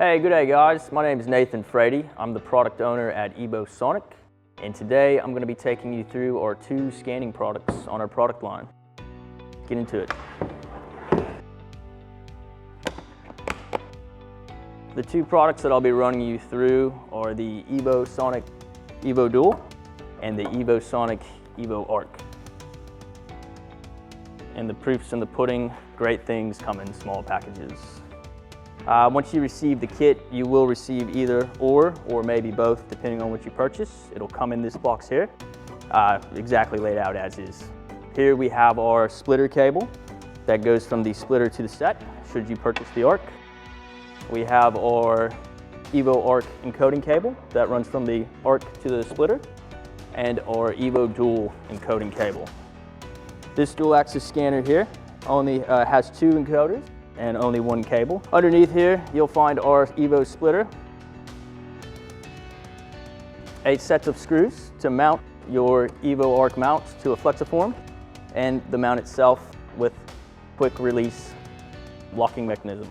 Hey, good day guys. My name is Nathan Frady. I'm the product owner at evoSonic, and today I'm going to be taking you through our two scanning products on our product line. Get into it. The two products that I'll be running you through are the evoSonic evoDUAL and the evoSonic evoARC. And the proof's in the pudding. Great things come in small packages. Once you receive the kit, you will receive either or maybe both, depending on what you purchase. It'll come in this box here, exactly laid out as is. Here we have our splitter cable that goes from the splitter to the set, should you purchase the ARC. We have our evoARC encoding cable that runs from the ARC to the splitter, and our evoDUAL encoding cable. This dual axis scanner here only has two encoders and only one cable. Underneath here, you'll find our evo splitter, 8 sets of screws to mount your evoARC mounts to a flexiform, and the mount itself with quick release locking mechanism.